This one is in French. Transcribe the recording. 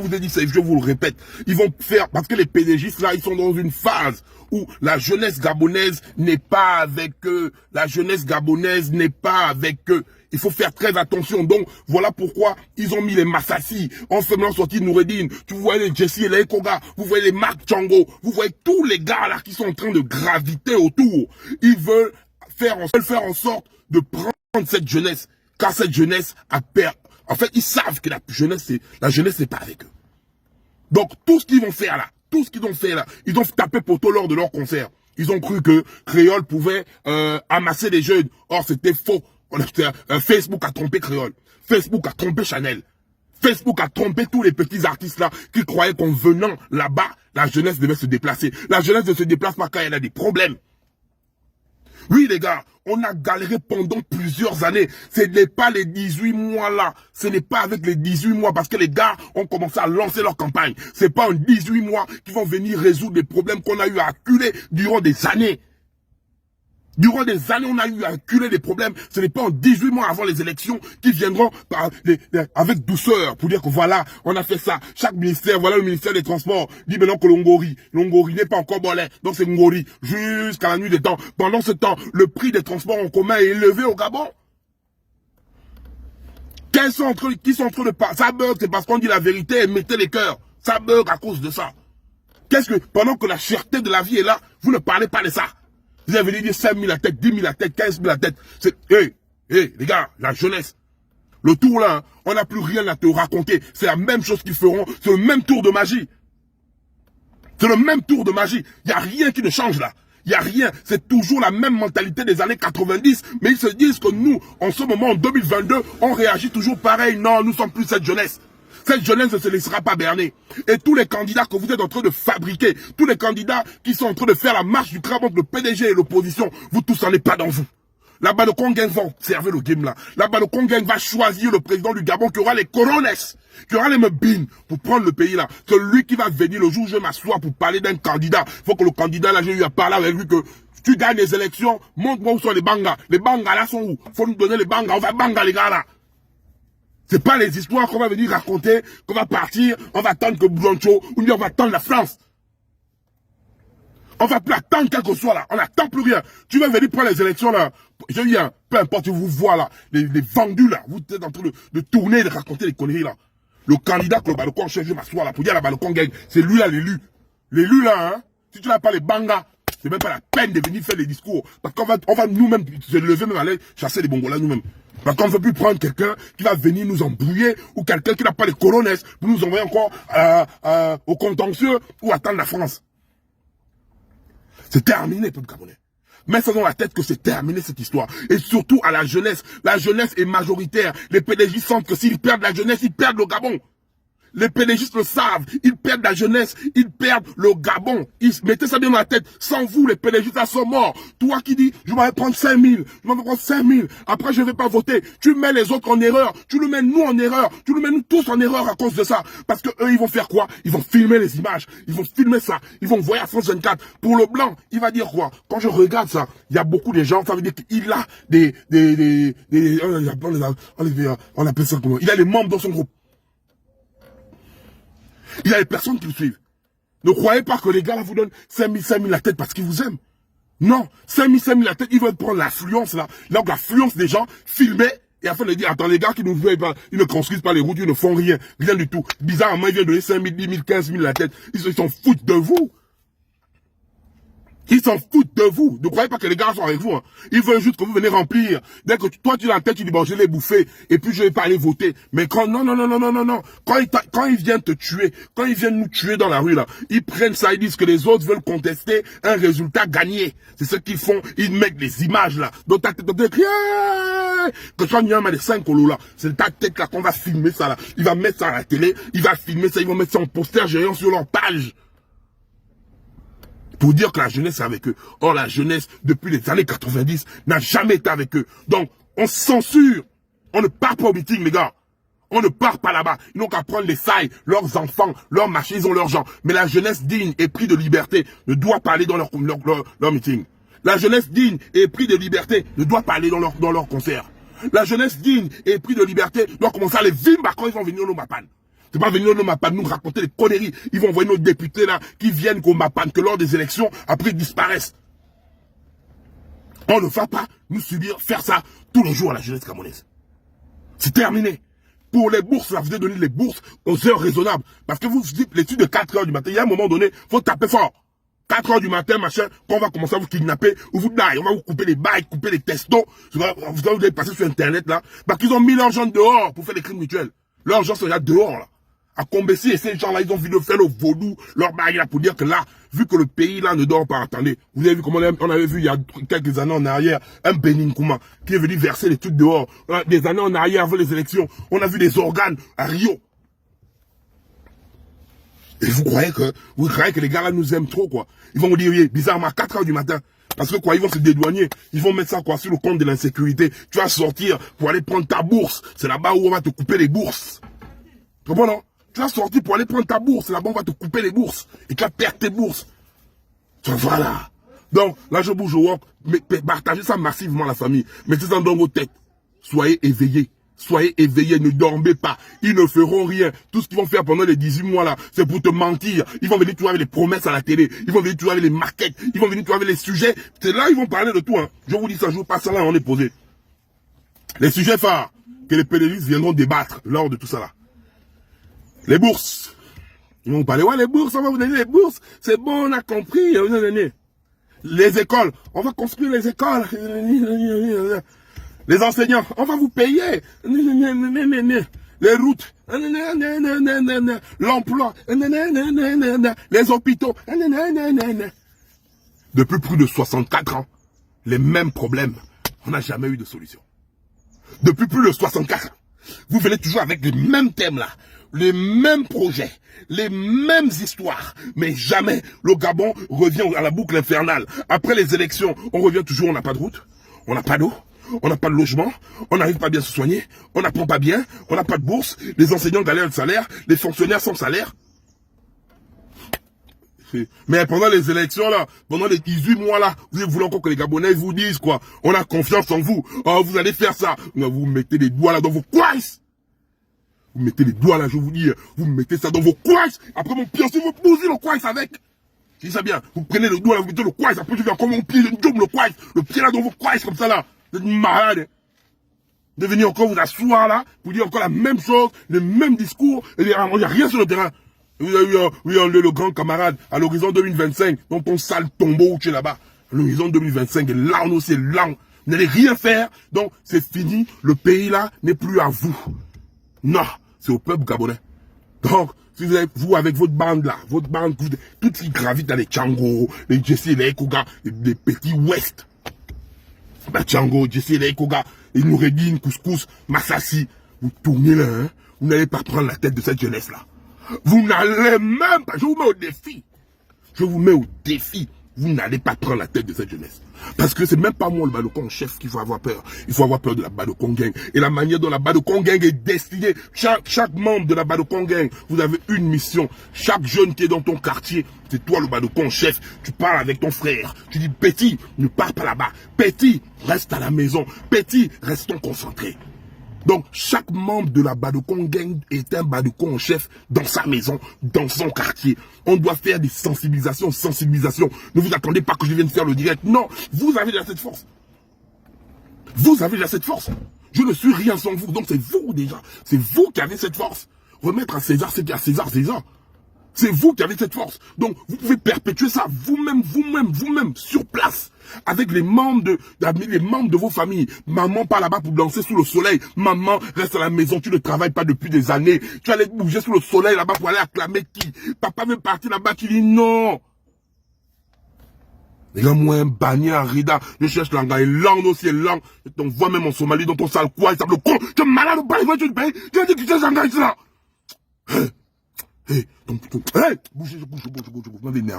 vous ai dit ça, je vous le répète. Ils vont faire, parce que les PDGistes là, ils sont dans une phase où la jeunesse gabonaise n'est pas avec eux. La jeunesse gabonaise n'est pas avec eux. Il faut faire très attention. Donc, voilà pourquoi ils ont mis les Massassi. En faisant sortir Noureddin. Tu voyez les Jesse et les Ekoga. Vous voyez les Marc Tchango. Vous voyez tous les gars là qui sont en train de graviter autour. Ils veulent faire en sorte de prendre cette jeunesse. Car cette jeunesse a perdu. En fait, ils savent que la jeunesse n'est pas avec eux. Donc, tout ce qu'ils vont faire là, ils ont tapé poteau lors de leur concert. Ils ont cru que Créole pouvait amasser les jeunes. Or, c'était faux. Facebook a trompé Créole. Facebook a trompé Chanel. Facebook a trompé tous les petits artistes là qui croyaient qu'en venant là-bas, la jeunesse devait se déplacer. La jeunesse ne se déplace pas quand elle a des problèmes. Oui, les gars, on a galéré pendant plusieurs années. Ce n'est pas les 18 mois là. Ce n'est pas avec les 18 mois parce que les gars ont commencé à lancer leur campagne. C'est pas en 18 mois qu'ils vont venir résoudre les problèmes qu'on a eu à acculer durant des années. Durant des années, on a eu à acculer des problèmes. Ce n'est pas en 18 mois avant les élections qu'ils viendront avec douceur pour dire que voilà, on a fait ça. Chaque ministère, voilà le ministère des Transports, dit maintenant que Longori n'est pas encore bolé. Donc c'est Ngori. Jusqu'à la nuit des temps. Pendant ce temps, le prix des transports en commun est élevé au Gabon. Qui sont en train de parler? Ça bug, c'est parce qu'on dit la vérité et mettez les cœurs. Ça bug à cause de ça. Pendant que la cherté de la vie est là, vous ne parlez pas de ça. Vous avez dit 5 000 la tête, 10 000 la tête, 15 000 la tête. Les gars, la jeunesse. Le tour là, on n'a plus rien à te raconter. C'est la même chose qu'ils feront. C'est le même tour de magie. C'est le même tour de magie. Il n'y a rien qui ne change là. Il n'y a rien. C'est toujours la même mentalité des années 90. Mais ils se disent que nous, en ce moment, en 2022, on réagit toujours pareil. Non, nous ne sommes plus cette jeunesse. Cette jeunesse ne se laissera pas berner. Et tous les candidats que vous êtes en train de fabriquer, tous les candidats qui sont en train de faire la marche du crabe entre le PDG et l'opposition, vous tous n'en êtes pas dans vous. Là-bas, le Congang va observer le game là. Là-bas, le Congang va choisir le président du Gabon qui aura les corones, qui aura les mebines pour prendre le pays là. C'est lui qui va venir le jour où je m'assois pour parler d'un candidat. Il faut que le candidat là, j'ai eu à parler avec lui que tu gagnes les élections, montre-moi où sont les bangas. Les bangas là sont où? Faut nous donner les bangas. On va banga les gars là. C'est pas les histoires qu'on va venir raconter, qu'on va partir, on va attendre que Blancho, ou bien on va attendre la France. On va plus attendre quelque soit là, on n'attend plus rien. Tu vas venir prendre les élections là, je viens, peu importe, je vous vois là, les vendus là, vous êtes en train de tourner, de raconter les conneries là. Le candidat que le balcon cherche, je m'assois là, pour dire la balcon gagne, c'est lui là l'élu. L'élu là, hein, si tu n'as pas les bangas, c'est même pas la peine de venir faire des discours. Parce qu'on va nous-mêmes se lever, même aller chasser les bongolas nous-mêmes. Parce qu'on ne veut plus prendre quelqu'un qui va venir nous embrouiller ou quelqu'un qui n'a pas les colonnes pour nous envoyer encore au contentieux ou attendre la France. C'est terminé, peuple gabonais. Mets ça dans la tête que c'est terminé cette histoire. Et surtout à la jeunesse. La jeunesse est majoritaire. Les PDG sentent que s'ils perdent la jeunesse, ils perdent le Gabon. Les PDGistes le savent, ils perdent la jeunesse, ils perdent le Gabon. Mettez ça bien dans la tête. Sans vous, les PDGistes sont morts. Toi qui dis, je vais prendre 5 000, je vais prendre 5 000, après je ne vais pas voter. Tu mets les autres en erreur, tu nous mets nous en erreur, tu nous mets nous tous en erreur à cause de ça. Parce que eux, ils vont faire quoi? Ils vont filmer les images, ils vont filmer ça, ils vont envoyer à France 24. Pour le blanc, il va dire quoi? Quand je regarde ça, il y a beaucoup de gens, ça veut dire qu'il a on appelle ça comment? Il a les membres dans son groupe. Il y a des personnes qui le suivent. Ne croyez pas que les gars là vous donnent 5 000 la tête parce qu'ils vous aiment. Non, 5 000 la tête, ils veulent prendre l'affluence là. Donc l'affluence des gens, filmer, et afin de dire, attends les gars qui nous veulent pas, ils ne construisent pas les routes, ils ne font rien, rien du tout. Bizarrement, ils viennent donner 5 000, 10 000, 15 000 la tête. Ils s'en foutent de vous. Ils s'en foutent de vous. Ne croyez pas que les gars sont avec vous. Hein. Ils veulent juste que vous venez remplir. Dès que toi, tu as la tête, tu dis, bon, je l'ai bouffé. Et puis, je vais pas aller voter. Mais quand, non. Quand ils viennent te tuer, quand ils viennent nous tuer dans la rue, là, ils prennent ça, ils disent que les autres veulent contester un résultat gagné. C'est ce qu'ils font. Ils mettent les images, là. Donc, ta tête, que tu as mis des 5 colos, là. C'est ta tête, là, qu'on va filmer ça, là. Il va mettre ça à la télé. Il va filmer ça. Ils vont mettre ça en poster géant sur leur page. Pour dire que la jeunesse est avec eux. Or, la jeunesse, depuis les années 90, n'a jamais été avec eux. Donc, on censure. On ne part pas au meeting, les gars. On ne part pas là-bas. Ils n'ont qu'à prendre les sailles, leurs enfants, leurs machins, ils ont leurs gens. Mais la jeunesse digne et pris de liberté ne doit pas aller dans leur meeting. La jeunesse digne et pris de liberté ne doit pas aller dans leur concert. La jeunesse digne et pris de liberté doit commencer à les vimba quand ils vont venir au Mapan. C'est pas venir au Mapan nous raconter des conneries. Ils vont envoyer nos députés là, qui viennent qu'au Mapan, que lors des élections, après ils disparaissent. On ne va pas nous subir, faire ça tous les jours à la jeunesse camerounaise. C'est terminé. Pour les bourses, là, vous devez donner les bourses aux heures raisonnables. Parce que vous dites l'étude de 4 heures du matin, il y a un moment donné, il faut taper fort. 4 heures du matin, machin, quand on va commencer à vous kidnapper, ou vous on va vous couper les bails, couper les testos. Vous allez passer sur Internet, là. Parce qu'ils ont mis l'argent dehors pour faire des crimes mutuels. L'argent, c'est là dehors, là. À Combessi, et ces gens-là, ils ont vu de faire le vaudou, leur bail, là, pour dire que là, vu que le pays, là, ne dort pas, attendez. Vous avez vu comment on avait vu il y a quelques années en arrière, un Benin Kouma, qui est venu verser les trucs dehors. Des années en arrière, avant les élections, on a vu des organes à Rio. Et vous croyez que les gars là nous aiment trop, quoi. Ils vont vous dire, oui, bizarrement, à 4 heures du matin. Parce que quoi, ils vont se dédouaner. Ils vont mettre ça, quoi, sur le compte de l'insécurité. Tu vas sortir pour aller prendre ta bourse. C'est là-bas où on va te couper les bourses. Tu comprends, non? Tu vas sortir pour aller prendre ta bourse. C'est là-bas où on va te couper les bourses. Et tu vas perdre tes bourses. Voilà. Donc, là, je bouge au walk. Mais partagez ça massivement à la famille. Mettez ça dans vos têtes. Soyez éveillés. Soyez éveillés, ne dormez pas. Ils ne feront rien. Tout ce qu'ils vont faire pendant les 18 mois là, c'est pour te mentir. Ils vont venir toujours avec les promesses à la télé. Ils vont venir toujours avec les maquettes. Ils vont venir toujours avec les sujets. C'est là, ils vont parler de tout. Hein. Je vous dis ça, je vous passe ça là, on est posé. Les sujets phares que les pédalistes viendront débattre lors de tout ça là. Les bourses. Ils vont parler, ouais, les bourses, on va vous donner les bourses. C'est bon, on a compris. Les écoles, on va construire les écoles. Les enseignants, on va vous payer. Les routes, l'emploi, les hôpitaux. Depuis plus de 64 ans, les mêmes problèmes. On n'a jamais eu de solution. Depuis plus de 64 ans, vous venez toujours avec les mêmes thèmes là, les mêmes projets, les mêmes histoires, mais jamais le Gabon revient à la boucle infernale. Après les élections, on revient toujours, on n'a pas de route, on n'a pas d'eau, on n'a pas de logement, on n'arrive pas bien à se soigner, on n'apprend pas bien, on n'a pas de bourse, les enseignants galèrent de salaire, les fonctionnaires sans salaire. Mais pendant les élections là, pendant les 18 mois là, vous voulez encore que les Gabonais vous disent quoi? On a confiance en vous. Oh, vous allez faire ça. Vous mettez les doigts là dans vos cuisses. Vous mettez les doigts là, je vous dis, vous mettez ça dans vos cuisses. Après mon pied, vous bousez le cuisse avec. C'est ça bien. Vous prenez le doigt là, vous mettez le cuisse. Après je viens comme mon pied, je tombe le cuisse. Le pied là dans vos cuisses comme ça là. Vous êtes malade. De venir encore vous asseoir là, pour dire encore la même chose, le même discours, et il n'y a rien sur le terrain. Vous avez eu le grand camarade à l'horizon 2025, dans ton sale tombeau où tu es là-bas. L'horizon 2025 est lent aussi, lent. Vous n'allez rien faire, donc c'est fini. Le pays là n'est plus à vous. Non, c'est au peuple gabonais. Donc, si vous avez, vous avec votre bande là, votre bande, tout ce qui gravite dans les Tchango, les Jesse, les Koga, les petits Ouest. Ben, Tchango, Jesse, les Koga, les Noureddin, Couscous, Massassi, vous tournez là, hein, vous n'allez pas prendre la tête de cette jeunesse là. Vous n'allez même pas, je vous mets au défi. Je vous mets au défi. Vous n'allez pas prendre la tête de cette jeunesse. Parce que c'est même pas moi le Badokon chef qu'il faut avoir peur. Il faut avoir peur de la Badokon Gang. Et la manière dont la Badokon Gang est destinée. Chaque membre de la Badokon Gang, vous avez une mission. Chaque jeune qui est dans ton quartier, c'est toi le Badokon chef. Tu parles avec ton frère. Tu dis, Petit, ne pars pas là-bas. Petit, reste à la maison. Petit, restons concentrés. Donc, chaque membre de la Badokon Gang est un Badokon chef dans sa maison, dans son quartier. On doit faire des sensibilisations. Ne vous attendez pas que je vienne faire le direct. Non, vous avez déjà cette force. Vous avez déjà cette force. Je ne suis rien sans vous. Donc, c'est vous déjà. C'est vous qui avez cette force. Remettre à César, c'est à César, César. C'est vous qui avez cette force. Donc, vous pouvez perpétuer ça vous-même, sur place. Avec les membres de vos familles. Maman part là-bas pour danser sous le soleil. Maman reste à la maison, tu ne travailles pas depuis des années. Tu allais bouger sous le soleil là-bas pour aller acclamer qui? Papa veut partir là-bas, tu dis non. Les gars, moi, un bagné à Rida, je cherche l'anglais, langue aussi, langue. Je t'envoie même en Somalie dans ton sale quoi, il s'appelle le con. Tu es malade ou pas, tu es pays. Tu as dit que tu es anglais, là. Hé, bougez, vous m'avez énervé.